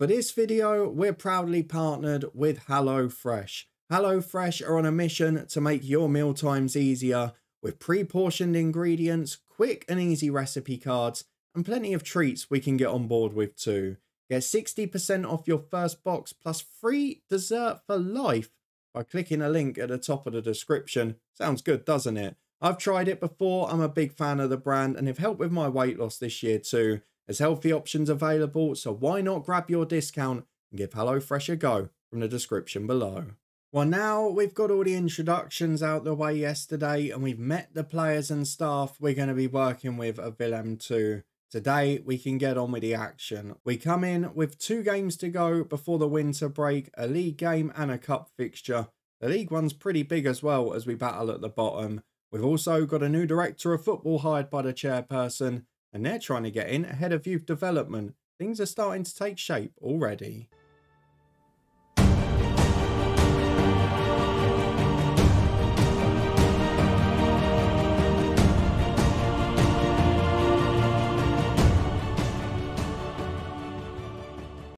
For this video, we're proudly partnered with HelloFresh. HelloFresh are on a mission to make your meal times easier with pre-portioned ingredients, quick and easy recipe cards, and plenty of treats we can get on board with too. Get 60% off your first box plus free dessert for life by clicking a link at the top of the description. Sounds good, doesn't it? I've tried it before, I'm a big fan of the brand and have helped with my weight loss this year too. There's healthy options available, so why not grab your discount and give HelloFresh a go from the description below. Well, now we've got all the introductions out the way yesterday and we've met the players and staff we're going to be working with at Willem II. Today, we can get on with the action. We come in with 2 games to go before the winter break, a league game and a cup fixture. The league one's pretty big as well as we battle at the bottom. We've also got a new director of football hired by the chairperson, and they're trying to get in ahead of youth development. Things are starting to take shape already.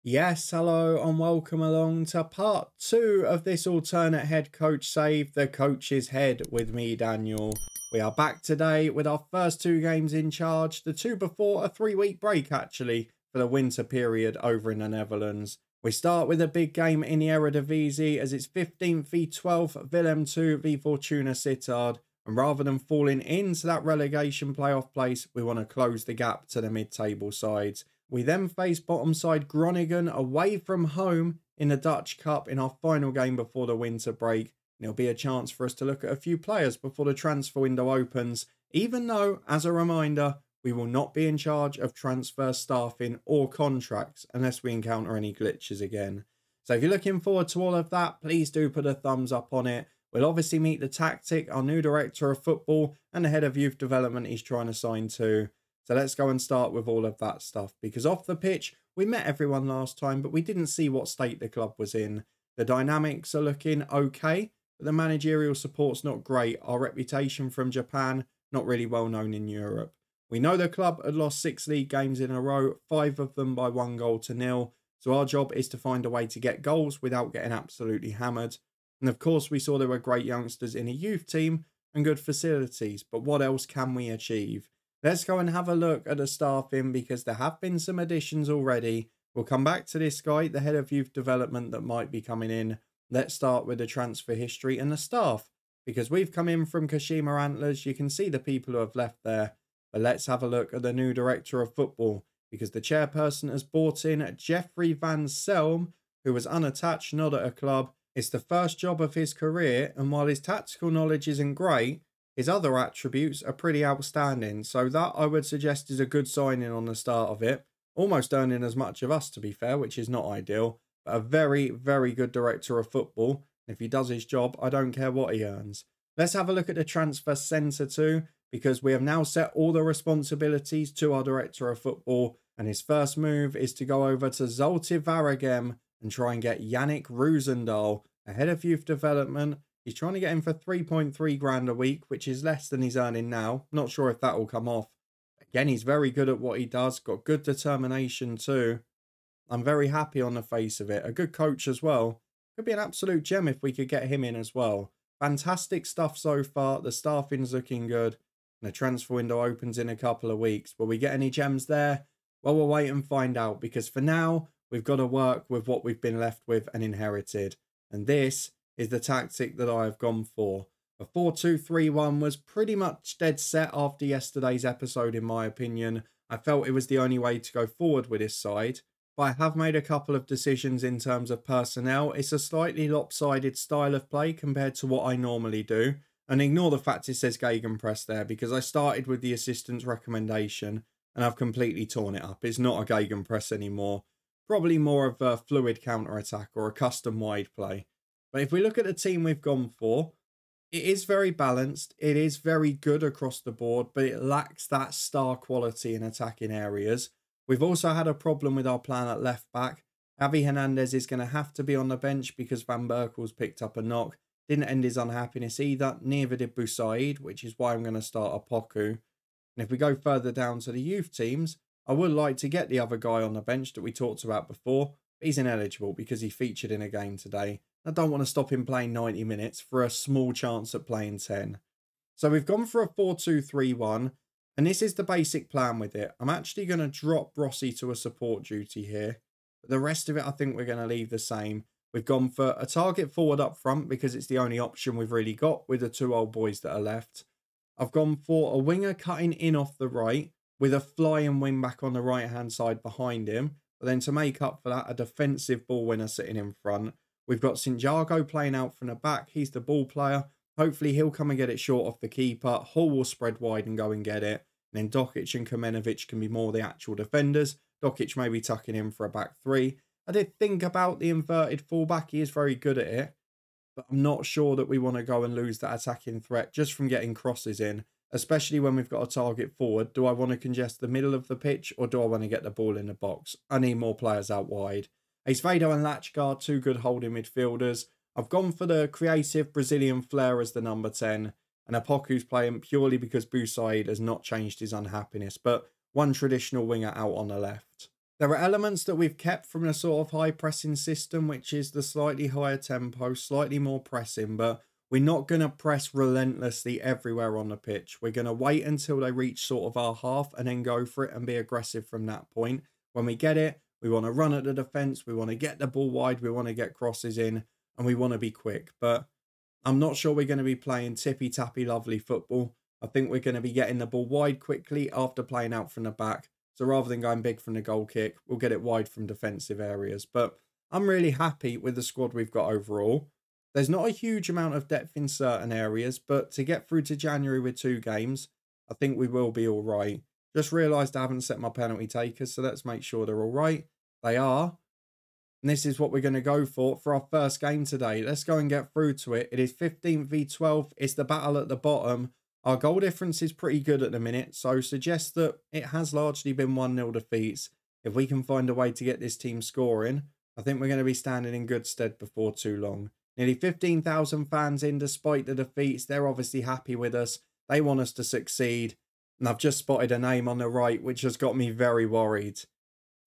Yes, hello and welcome along to part 2 of this alternate head coach save, the coach's head with me, Daniel. We are back today with our first 2 games in charge, the 2 before a 3-week break actually for the winter period over in the Netherlands. We start with a big game in the Eredivisie as it's 15th v 12th Willem II v Fortuna Sittard, and rather than falling into that relegation playoff place, we want to close the gap to the mid-table sides. We then face bottom side Groningen away from home in the Dutch Cup in our final game before the winter break. There'll be a chance for us to look at a few players before the transfer window opens, even though, as a reminder, we will not be in charge of transfer staffing or contracts unless we encounter any glitches again. So if you're looking forward to all of that, please do put a thumbs up on it. We'll obviously meet the Tactic, our new director of football, and the head of youth development he's trying to sign to. So let's go and start with all of that stuff, because off the pitch, we met everyone last time, but we didn't see what state the club was in. The dynamics are looking okay, but the managerial support's not great. Our reputation from Japan, not really well known in Europe. We know the club had lost 6 league games in a row, 5 of them by 1-0. So our job is to find a way to get goals without getting absolutely hammered. And of course, we saw there were great youngsters in a youth team and good facilities, but what else can we achieve? Let's go and have a look at the staffing because there have been some additions already. We'll come back to this guy, the head of youth development that might be coming in. Let's start with the transfer history and the staff, because we've come in from Kashima Antlers. You can see the people who have left there. But let's have a look at the new director of football, because the chairperson has brought in Jeffrey Van Selm, who was unattached, not at a club. It's the first job of his career, and while his tactical knowledge isn't great, his other attributes are pretty outstanding, so that I would suggest is a good signing on the start of it. Almost earning as much of us, to be fair, which is not ideal, but a very, very good director of football. If he does his job, I don't care what he earns. Let's have a look at the transfer centre too, because we have now set all the responsibilities to our director of football, and his first move is to go over to Zulte Waregem and try and get Yannick Roosendaal, ahead of youth development. He's trying to get him for 3.3 grand a week, which is less than he's earning now. Not sure if that will come off. Again, he's very good at what he does. Got good determination too. I'm very happy on the face of it. A good coach as well. Could be an absolute gem if we could get him in as well. Fantastic stuff so far. The staffing's looking good. And the transfer window opens in a couple of weeks. Will we get any gems there? Well, we'll wait and find out. Because for now, we've got to work with what we've been left with and inherited. And this is the tactic that I have gone for. A 4-2-3-1 was pretty much dead set after yesterday's episode, in my opinion. I felt it was the only way to go forward with this side. But I have made a couple of decisions in terms of personnel. It's a slightly lopsided style of play compared to what I normally do. And ignore the fact it says Gegenpress there, because I started with the assistant's recommendation and I've completely torn it up. It's not a Gegenpress anymore. Probably more of a fluid counter-attack or a custom wide play. But if we look at the team we've gone for, it is very balanced. It is very good across the board, but it lacks that star quality in attacking areas. We've also had a problem with our plan at left back. Avi Hernandez is going to have to be on the bench because Van Berkel's picked up a knock. Didn't end his unhappiness either. Neither did Busaid, which is why I'm going to start a Poku. And if we go further down to the youth teams, I would like to get the other guy on the bench that we talked about before. He's ineligible because he featured in a game today. I don't want to stop him playing 90 minutes for a small chance at playing 10. So we've gone for a 4-2-3-1, and this is the basic plan with it. I'm actually going to drop Rossi to a support duty here. But the rest of it, I think we're going to leave the same. We've gone for a target forward up front because it's the only option we've really got with the two old boys that are left. I've gone for a winger cutting in off the right with a flying wing back on the right-hand side behind him. But then to make up for that, a defensive ball winner sitting in front. We've got Santiago playing out from the back. He's the ball player. Hopefully he'll come and get it short off the keeper. Hall will spread wide and go and get it. And then Dokic and Kamenevic can be more the actual defenders. Dokic maybe tucking in for a back three. I did think about the inverted fullback. He is very good at it. But I'm not sure that we want to go and lose that attacking threat just from getting crosses in. Especially when we've got a target forward. Do I want to congest the middle of the pitch or do I want to get the ball in the box? I need more players out wide. Acevedo and Latchgard, two good holding midfielders. I've gone for the creative Brazilian flair as the number 10. And Apoku's playing purely because Boussaid has not changed his unhappiness. But one traditional winger out on the left. There are elements that we've kept from the sort of high pressing system, which is the slightly higher tempo, slightly more pressing. But we're not going to press relentlessly everywhere on the pitch. We're going to wait until they reach sort of our half and then go for it and be aggressive from that point. When we get it, we want to run at the defence. We want to get the ball wide. We want to get crosses in and we want to be quick. But I'm not sure we're going to be playing tippy-tappy lovely football. I think we're going to be getting the ball wide quickly after playing out from the back. So rather than going big from the goal kick, we'll get it wide from defensive areas. But I'm really happy with the squad we've got overall. There's not a huge amount of depth in certain areas, but to get through to January with 2 games, I think we will be all right. Just realised I haven't set my penalty takers, so let's make sure they're all right. They are. And this is what we're going to go for our first game today. Let's go and get through to it. It is 15th v 12th. It's the battle at the bottom. Our goal difference is pretty good at the minute, so suggest that it has largely been 1-0 defeats. If we can find a way to get this team scoring, I think we're going to be standing in good stead before too long. Nearly 15,000 fans in despite the defeats. They're obviously happy with us. They want us to succeed. And I've just spotted a name on the right, which has got me very worried.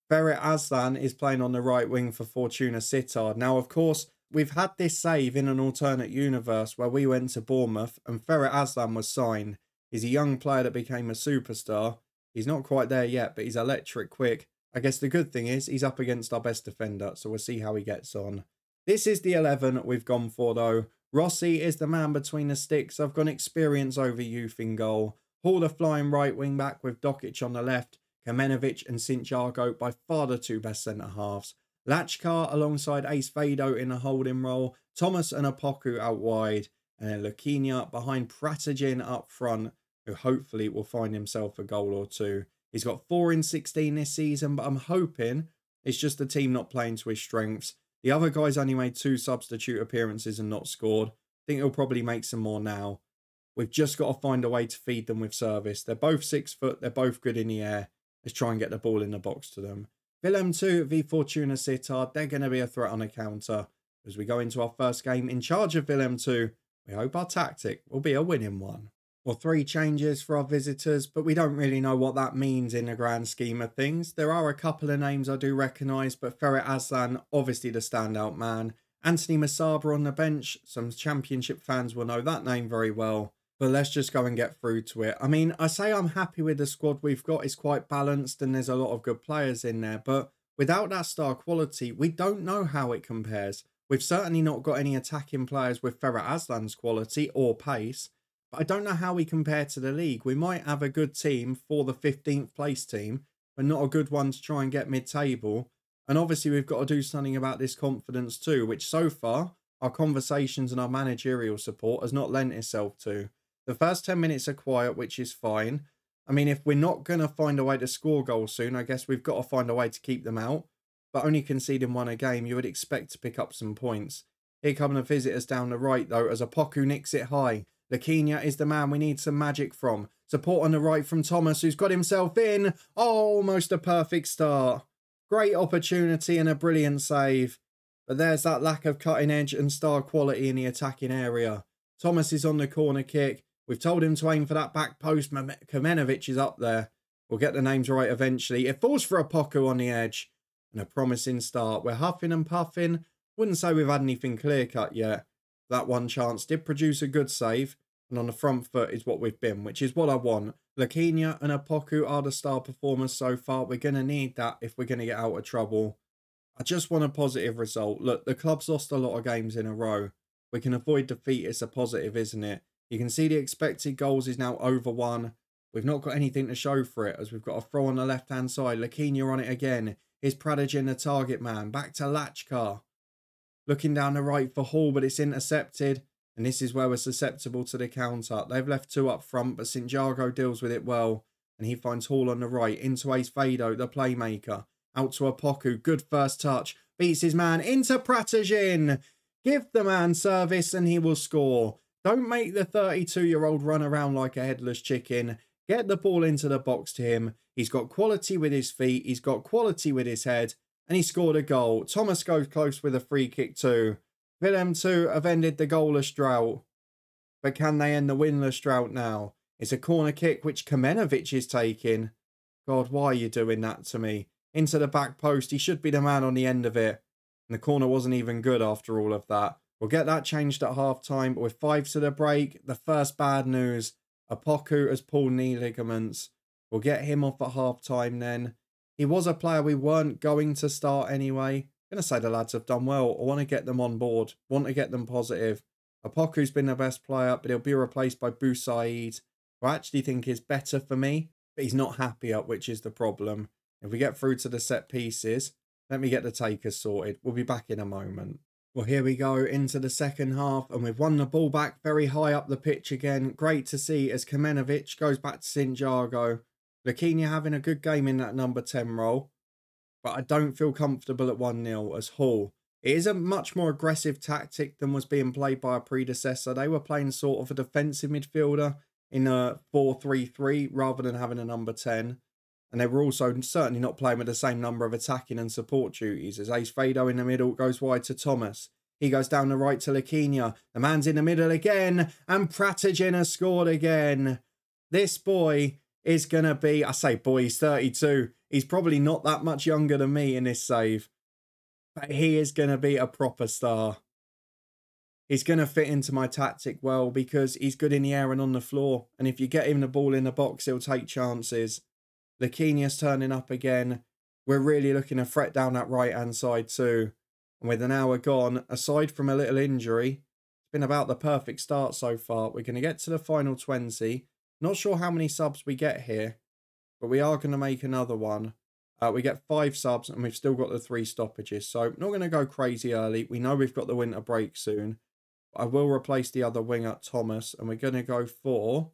Ferit Aslan is playing on the right wing for Fortuna Sittard. Now, of course, we've had this save in an alternate universe where we went to Bournemouth and Ferit Aslan was signed. He's a young player that became a superstar. He's not quite there yet, but he's electric quick. I guess the good thing is he's up against our best defender, so we'll see how he gets on. This is the 11 we've gone for, though. Rossi is the man between the sticks. I've gone experience over youth in goal. Hall the flying right wing back with Dokic on the left. Kamenevic and Santiago by far the 2 best centre-halves. Latchkar alongside Acevedo in a holding role. Thomas and Apoku out wide. And then Luquinha behind Pratagin up front, who hopefully will find himself a goal or 2. He's got 4 in 16 this season, but I'm hoping it's just the team not playing to his strengths. The other guy's only made 2 substitute appearances and not scored. I think he'll probably make some more now. We've just got to find a way to feed them with service. They're both 6 foot. They're both good in the air. Let's try and get the ball in the box to them. Willem II v Fortuna Sittard. They're going to be a threat on a counter. As we go into our first game in charge of Willem II, we hope our tactic will be a winning one. Well, 3 changes for our visitors, but we don't really know what that means in the grand scheme of things. There are a couple of names I do recognise, but Ferit Aslan, obviously the standout man. Anthony Masaba on the bench. Some Championship fans will know that name very well. But let's just go and get through to it. I mean, I say I'm happy with the squad we've got. It's quite balanced and there's a lot of good players in there. But without that star quality, we don't know how it compares. We've certainly not got any attacking players with Ferit Aslan's quality or pace. But I don't know how we compare to the league. We might have a good team for the 15th place team, but not a good one to try and get mid-table. And obviously we've got to do something about this confidence too, which so far, our conversations and our managerial support has not lent itself to. The first 10 minutes are quiet, which is fine. I mean, if we're not going to find a way to score goals soon, I guess we've got to find a way to keep them out. But only conceding 1 a game, you would expect to pick up some points. Here come the visitors down the right, though, as Apoku nicks it high. Luquinha is the man we need some magic from. Support on the right from Thomas, who's got himself in. Oh, almost a perfect start. Great opportunity and a brilliant save. But there's that lack of cutting edge and star quality in the attacking area. Thomas is on the corner kick. We've told him to aim for that back post. Kamenevic is up there. We'll get the names right eventually. It falls for Apoku on the edge. and a promising start. We're huffing and puffing. Wouldn't say we've had anything clear-cut yet. That one chance did produce a good save, and on the front foot is what we've been, which is what I want. Lakinia and Apoku are the star performers so far. We're going to need that if we're going to get out of trouble. I just want a positive result. Look, the club's lost a lot of games in a row. We can avoid defeat. It's a positive, isn't it? You can see the expected goals is now over 1. We've not got anything to show for it as we've got a throw on the left-hand side. Lakinia on it again. Here's Pradijin, the target man. Back to Lachkar. Looking down the right for Hall, but it's intercepted. And this is where we're susceptible to the counter. They've left 2 up front, but St. Jago deals with it well. And he finds Hall on the right. Into Ace Fado, the playmaker. Out to Apoku. Good first touch. Beats his man. Into Pradijin. Give the man service and he will score. Don't make the 32-year-old run around like a headless chicken. Get the ball into the box to him. He's got quality with his feet. He's got quality with his head. And he scored a goal. Thomas goes close with a free kick too. Willem II have ended the goalless drought. But can they end the winless drought now? It's a corner kick which Kamenovic is taking. God, why are you doing that to me? Into the back post. He should be the man on the end of it. And the corner wasn't even good after all of that. We'll get that changed at half-time. But with 5 to the break, the first bad news. Apoku has pulled knee ligaments. We'll get him off at half-time then. He was a player we weren't going to start anyway. I'm going to say the lads have done well. I want to get them on board. Want to get them positive. Apoku's been the best player, but he'll be replaced by Boussaid, who I actually think is better for me. But he's not happier, which is the problem. If we get through to the set pieces, let me get the takers sorted. We'll be back in a moment. Well, here we go into the second half, and we've won the ball back very high up the pitch again. Great to see as Kamenovic goes back to St. Jago. Lakinia having a good game in that number 10 role, but I don't feel comfortable at 1-0 as Hall. It is a much more aggressive tactic than was being played by a predecessor. They were playing sort of a defensive midfielder in a 4-3-3 rather than having a number 10. And they were also certainly not playing with the same number of attacking and support duties as Ace Fado in the middle goes wide to Thomas. He goes down the right to Lakinia. The man's in the middle again, and Pradijin has scored again. This boy is going to be, I say boy, he's 32. He's probably not that much younger than me in this save. But he is going to be a proper star. He's going to fit into my tactic well because he's good in the air and on the floor. And if you get him the ball in the box, he'll take chances. Lakinia's turning up again. We're really looking to threat down that right-hand side too. And with an hour gone, aside from a little injury, it's been about the perfect start so far. We're going to get to the final 20. Not sure how many subs we get here, but we are going to make another one. We get 5 subs and we've still got the 3 stoppages. So not going to go crazy early. We know we've got the winter break soon. But I will replace the other winger, Thomas, and we're going to go for...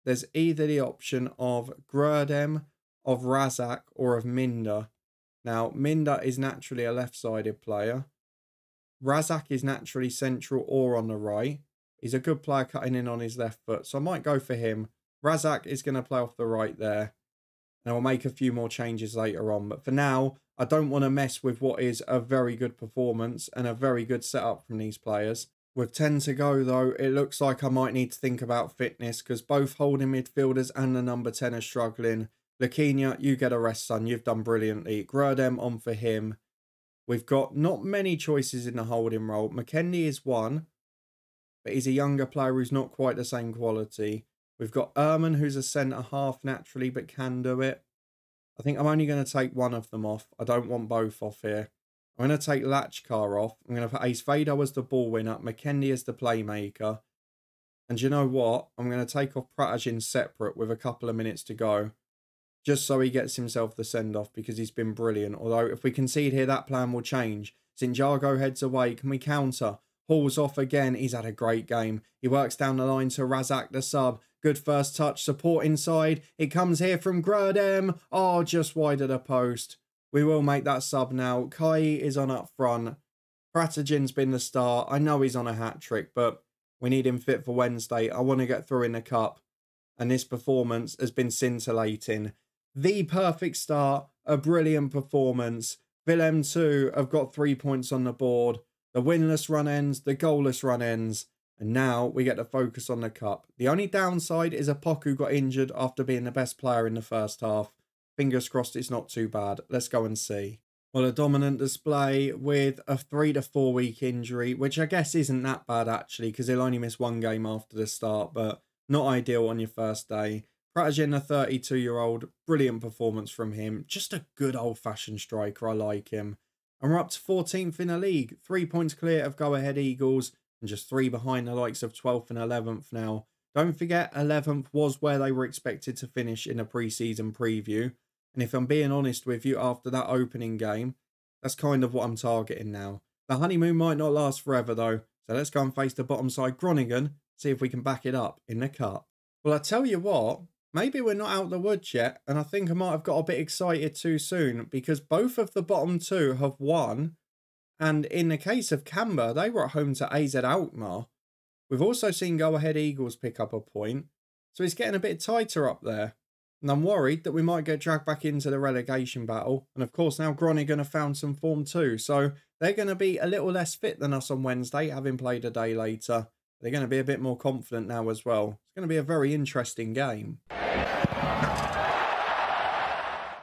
There's either the option of Grudem, of Razak, or of Minda. Now, Minda is naturally a left-sided player. Razak is naturally central or on the right. He's a good player cutting in on his left foot, so I might go for him. Razak is going to play off the right there. And I'll make a few more changes later on. But for now, I don't want to mess with what is a very good performance and a very good setup from these players. With 10 to go, though, it looks like I might need to think about fitness because both holding midfielders and the number 10 are struggling. Lakinia, you get a rest, son. You've done brilliantly. Grudem on for him. We've got not many choices in the holding role. McKendy is one, but he's a younger player who's not quite the same quality. We've got Ehrman, who's a centre-half naturally, but can do it. I think I'm only going to take one of them off. I don't want both off here. I'm going to take Lachkar off. I'm going to put Ace Fado as the ball winner. McKendy as the playmaker. And you know what? I'm going to take off Pradijin separate with a couple of minutes to go. Just so he gets himself the send-off because he's been brilliant. Although if we concede here, that plan will change. St. Jago heads away. Can we counter? Hall's off again. He's had a great game. He works down the line to Razak, the sub. Good first touch. Support inside. It comes here from Grudem. Oh, just wide of the post. We will make that sub now. Kai is on up front. Pradijin's been the star. I know he's on a hat-trick, but we need him fit for Wednesday. I want to get through in the cup. And this performance has been scintillating. The perfect start. A brilliant performance. Willem II have got 3 points on the board. The winless run ends. The goalless run ends. And now we get to focus on the cup. The only downside is Apoku got injured after being the best player in the first half. Fingers crossed it's not too bad. Let's go and see. Well, a dominant display with a 3 to 4 week injury, which I guess isn't that bad actually, because he'll only miss one game after the start, but not ideal on your first day. Pratajin, a 32-year-old, brilliant performance from him. Just a good old-fashioned striker, I like him. And we're up to 14th in the league, 3 points clear of go-ahead Eagles, and just 3 behind the likes of 12th and 11th now. Don't forget, 11th was where they were expected to finish in a pre-season preview. And if I'm being honest with you, after that opening game, that's kind of what I'm targeting now. The honeymoon might not last forever though, so let's go and face the bottom side Groningen, see if we can back it up in the cup. Well, I tell you what, maybe we're not out the woods yet, and I think I might have got a bit excited too soon, because both of the bottom two have won, and in the case of Canberra, they were at home to AZ Alkmaar. We've also seen Go Ahead Eagles pick up a point, so it's getting a bit tighter up there. And I'm worried that we might get dragged back into the relegation battle. And of course, now Groningen have found some form too. So they're going to be a little less fit than us on Wednesday, having played a day later. They're going to be a bit more confident now as well. It's going to be a very interesting game.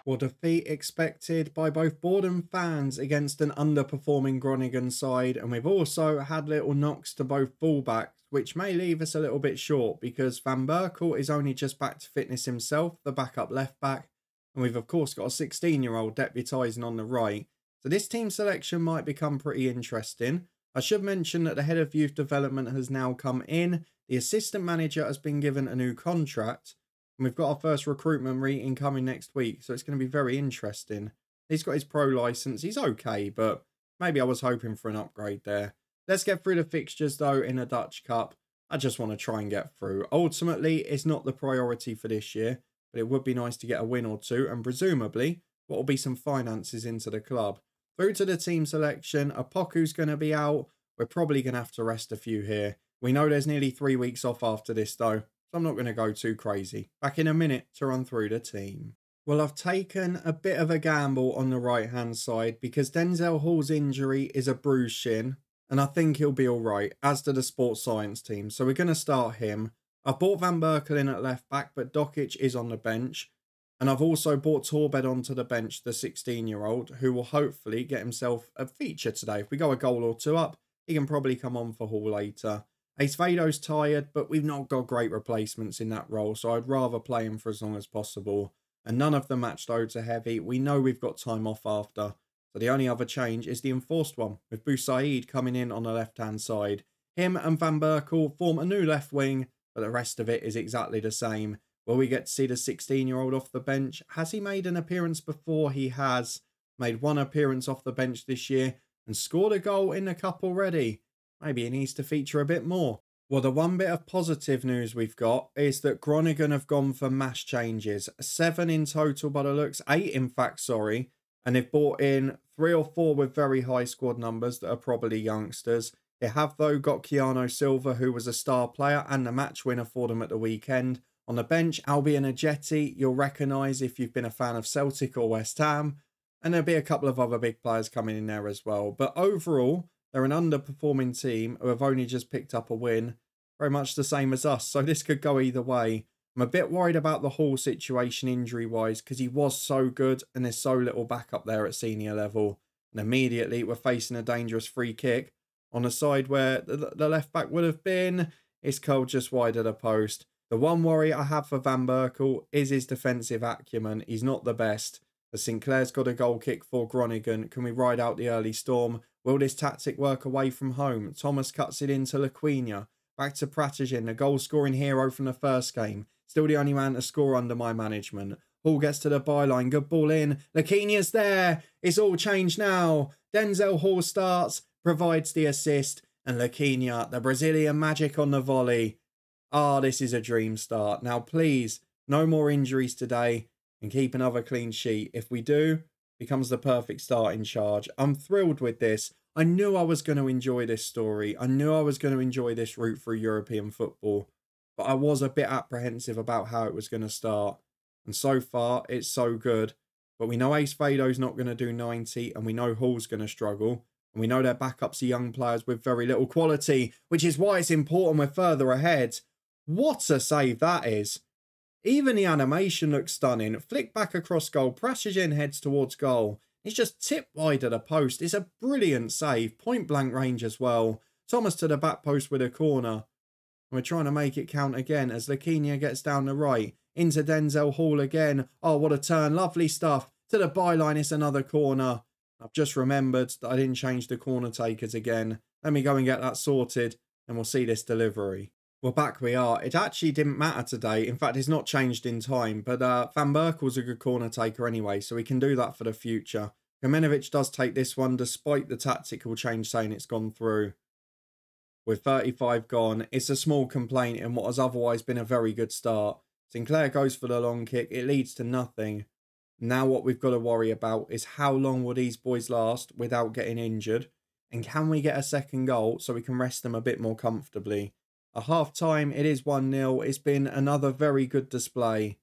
Well, defeat expected by both Borden fans against an underperforming Groningen side. And we've also had little knocks to both fullbacks, which may leave us a little bit short because Van Berkel is only just back to fitness himself, the backup left back. And we've, of course, got a 16-year-old deputising on the right. So this team selection might become pretty interesting. I should mention that the head of youth development has now come in. The assistant manager has been given a new contract. And we've got our first recruitment meeting coming next week, so it's going to be very interesting. He's got his pro licence. He's okay, but maybe I was hoping for an upgrade there. Let's get through the fixtures, though, in the Dutch Cup. I just want to try and get through. Ultimately, it's not the priority for this year, but it would be nice to get a win or two, and presumably, what will be some finances into the club. Through to the team selection, Apoku's going to be out. We're probably going to have to rest a few here. We know there's nearly 3 weeks off after this, though. So I'm not going to go too crazy. Back in a minute to run through the team. Well, I've taken a bit of a gamble on the right-hand side because Denzel Hall's injury is a bruised shin, and I think he'll be all right, as do the sports science team. So we're going to start him. I've bought Van Berkel in at left-back, but Dokic is on the bench. And I've also brought Torbed onto the bench, the 16-year-old, who will hopefully get himself a feature today. If we go a goal or two up, he can probably come on for Hall later. Acevedo's tired, but we've not got great replacements in that role, so I'd rather play him for as long as possible. And none of the match loads are heavy. We know we've got time off after. So the only other change is the enforced one, with Boussaid coming in on the left-hand side. Him and Van Berkel form a new left wing, but the rest of it is exactly the same. Will we get to see the 16-year-old off the bench? Has he made an appearance before? He has made one appearance off the bench this year and scored a goal in the cup already. Maybe he needs to feature a bit more. Well, the one bit of positive news we've got is that Groningen have gone for mass changes. 7 in total by the looks. 8 in fact, sorry. And they've brought in 3 or 4 with very high squad numbers that are probably youngsters. They have, though, got Keanu Silva, who was a star player and the match winner for them at the weekend. On the bench, Albion Ajeti, you'll recognise if you've been a fan of Celtic or West Ham. And there'll be a couple of other big players coming in there as well. But overall, they're an underperforming team who have only just picked up a win. Very much the same as us, so this could go either way. I'm a bit worried about the Hall situation injury-wise because he was so good and there's so little backup there at senior level. And immediately we're facing a dangerous free kick on the side where the left-back would have been. It's curled just wide of the post. The one worry I have for Van Berkel is his defensive acumen. He's not the best. As Sinclair's got a goal kick for Groningen. Can we ride out the early storm? Will this tactic work away from home? Thomas cuts it into Laquina. Back to Pratajin, the goal-scoring hero from the first game. Still the only man to score under my management. Hall gets to the byline. Good ball in. Laquina's there. It's all changed now. Denzel Hall starts, provides the assist. And Laquina, the Brazilian magic on the volley. Ah, this is a dream start. Now, please, no more injuries today. And keep another clean sheet. If we do, becomes the perfect start in charge. I'm thrilled with this. I knew I was going to enjoy this story. I knew I was going to enjoy this route through European football. But I was a bit apprehensive about how it was going to start. And so far, it's so good. But we know Acevedo's not going to do 90. And we know Hall's going to struggle. And we know their backups are young players with very little quality. Which is why it's important we're further ahead. What a save that is. Even the animation looks stunning. Flick back across goal. Pratajin heads towards goal. He's just tipped wide of the post. It's a brilliant save. Point blank range as well. Thomas to the back post with a corner. We're trying to make it count again as Lekinia gets down the right. Into Denzel Hall again. Oh, what a turn. Lovely stuff. To the byline, it's another corner. I've just remembered that I didn't change the corner takers again. Let me go and get that sorted and we'll see this delivery. Well, back we are. It actually didn't matter today. In fact, it's not changed in time. But Van Berkel's a good corner taker anyway, so we can do that for the future. Kamenevic does take this one despite the tactical change saying it's gone through. With 35 gone, it's a small complaint in what has otherwise been a very good start. Sinclair goes for the long kick. It leads to nothing. Now what we've got to worry about is how long will these boys last without getting injured? And can we get a second goal so we can rest them a bit more comfortably? At half-time, it is 1-0. It's been another very good display.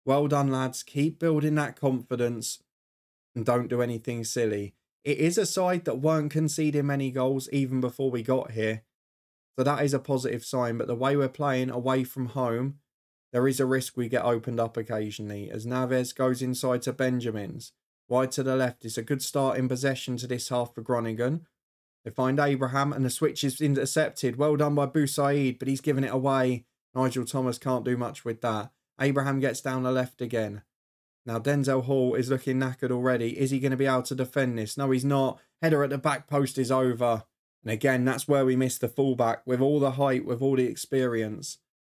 Well done, lads. Keep building that confidence and don't do anything silly. It is a side that weren't conceding many goals even before we got here. So that is a positive sign, but the way we're playing away from home, there is a risk we get opened up occasionally as Naves goes inside to Benjamin's. Wide to the left. It's a good start in possession to this half for Groningen. They find Abraham and the switch is intercepted. Well done by Boussaid, but he's given it away. Nigel Thomas can't do much with that. Abraham gets down the left again. Now Denzel Hall is looking knackered already. Is he going to be able to defend this? No, he's not. Header at the back post is over. And again, that's where we missed the fullback. With all the height, with all the experience.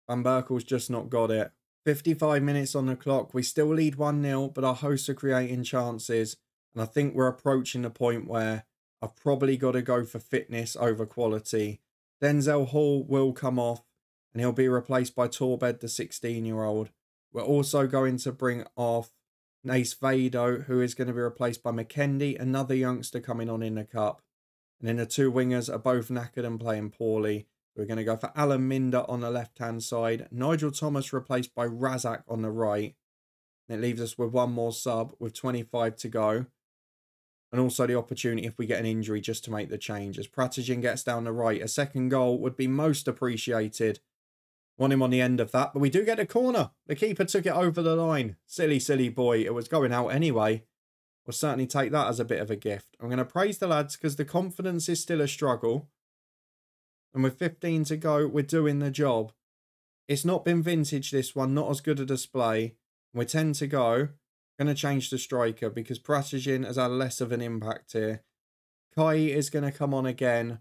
Van Berkel's just not got it. 55 minutes on the clock. We still lead 1-0, but our hosts are creating chances. And I think we're approaching the point where I've probably got to go for fitness over quality. Denzel Hall will come off and he'll be replaced by Torbed, the 16-year-old. We're also going to bring off Nace Vado, who is going to be replaced by McKendy, another youngster coming on in the cup. And then the two wingers are both knackered and playing poorly. We're going to go for Alan Minder on the left-hand side. Nigel Thomas replaced by Razak on the right. And it leaves us with one more sub with 25 to go. And also the opportunity if we get an injury just to make the change. As Pratigin gets down the right, a second goal would be most appreciated. Want him on the end of that, but we do get a corner. The keeper took it over the line. Silly, silly boy. It was going out anyway. We'll certainly take that as a bit of a gift. I'm going to praise the lads because the confidence is still a struggle. And with 15 to go, we're doing the job. It's not been vintage, this one. Not as good a display. We're 10 to go. Going to change the striker because Pratigin has had less of an impact here. Kai is going to come on again.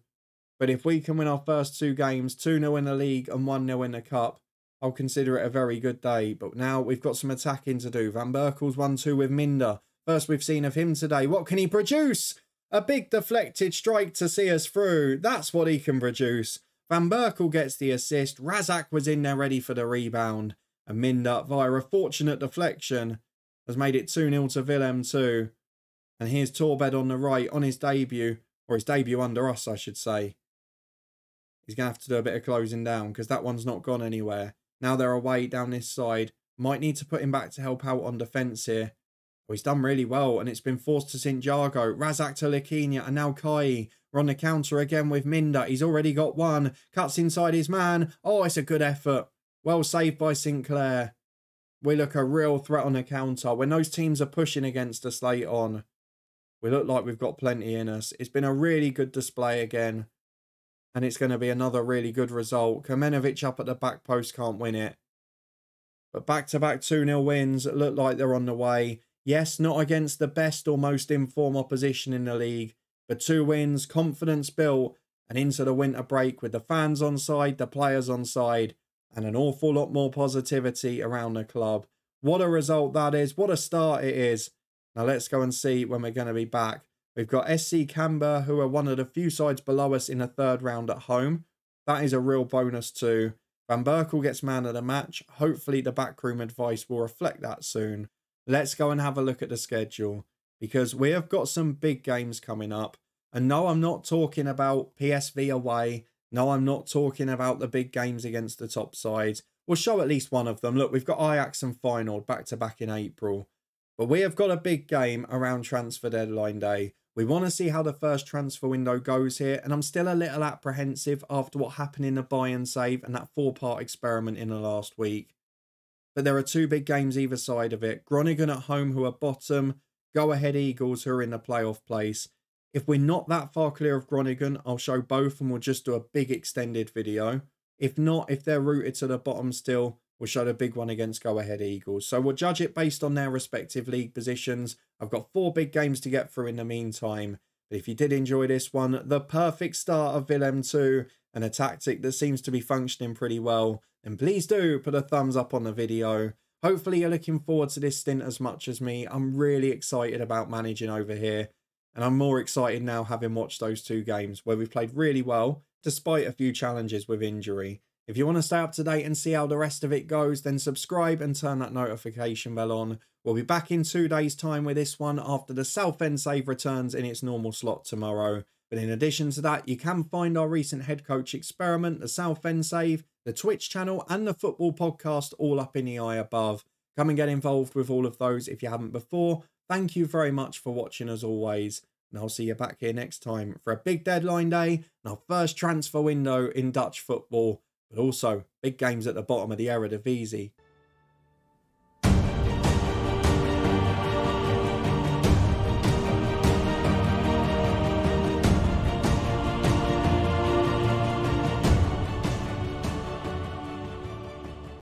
But if we can win our first two games, 2-0 in the league and 1-0 in the cup, I'll consider it a very good day. But now we've got some attacking to do. Van Berkel's 1-2 with Minder. First we've seen of him today. What can he produce? A big deflected strike to see us through. That's what he can produce. Van Berkel gets the assist. Razak was in there ready for the rebound. And Minder, via a fortunate deflection, has made it 2-0 to Willem II. And here's Torbed on the right on his debut. Or his debut under us, I should say. He's going to have to do a bit of closing down because that one's not gone anywhere. Now they're away down this side. Might need to put him back to help out on defence here. Well, he's done really well and it's been forced to St. Jago. Razak to Lekinia and now Kai. We're on the counter again with Minder. He's already got one. Cuts inside his man. Oh, it's a good effort. Well saved by Sinclair. We look a real threat on the counter. When those teams are pushing against us late on, we look like we've got plenty in us. It's been a really good display again. And it's going to be another really good result. Kamenevic up at the back post can't win it. But back-to-back 2-0 wins look like they're on the way. Yes, not against the best or most in-form opposition in the league. But 2 wins, confidence built, and into the winter break with the fans on side, the players on side, and an awful lot more positivity around the club. What a result that is. What a start it is. Now let's go and see when we're going to be back. We've got SC Canberra, who are one of the few sides below us in the third round at home. That is a real bonus too. Van Berkel gets man of the match. Hopefully the backroom advice will reflect that soon. Let's go and have a look at the schedule because we have got some big games coming up. And no, I'm not talking about PSV away. No, I'm not talking about the big games against the top sides. We'll show at least one of them. Look, we've got Ajax and Feyenoord back-to-back in April. But we have got a big game around transfer deadline day. We want to see how the first transfer window goes here. And I'm still a little apprehensive after what happened in the buy and save and that 4-part experiment in the last week. But there are 2 big games either side of it. Groningen at home, who are bottom. Go Ahead Eagles, who are in the playoff place. If we're not that far clear of Groningen, I'll show both and we'll just do a big extended video. If not, if they're rooted to the bottom still, we'll show the big one against Go Ahead Eagles. So we'll judge it based on their respective league positions. I've got 4 big games to get through in the meantime. But if you did enjoy this one, the perfect start of Willem II and a tactic that seems to be functioning pretty well, then please do put a thumbs up on the video. Hopefully you're looking forward to this stint as much as me. I'm really excited about managing over here. And I'm more excited now having watched those 2 games where we've played really well, despite a few challenges with injury. If you want to stay up to date and see how the rest of it goes, then subscribe and turn that notification bell on. We'll be back in 2 days' time with this one after the Southend save returns in its normal slot tomorrow. But in addition to that, you can find our recent head coach experiment, the Southend save, the Twitch channel and the football podcast all up in the eye above. Come and get involved with all of those if you haven't before. Thank you very much for watching as always. And I'll see you back here next time for a big deadline day and our first transfer window in Dutch football. But also big games at the bottom of the Eredivisie.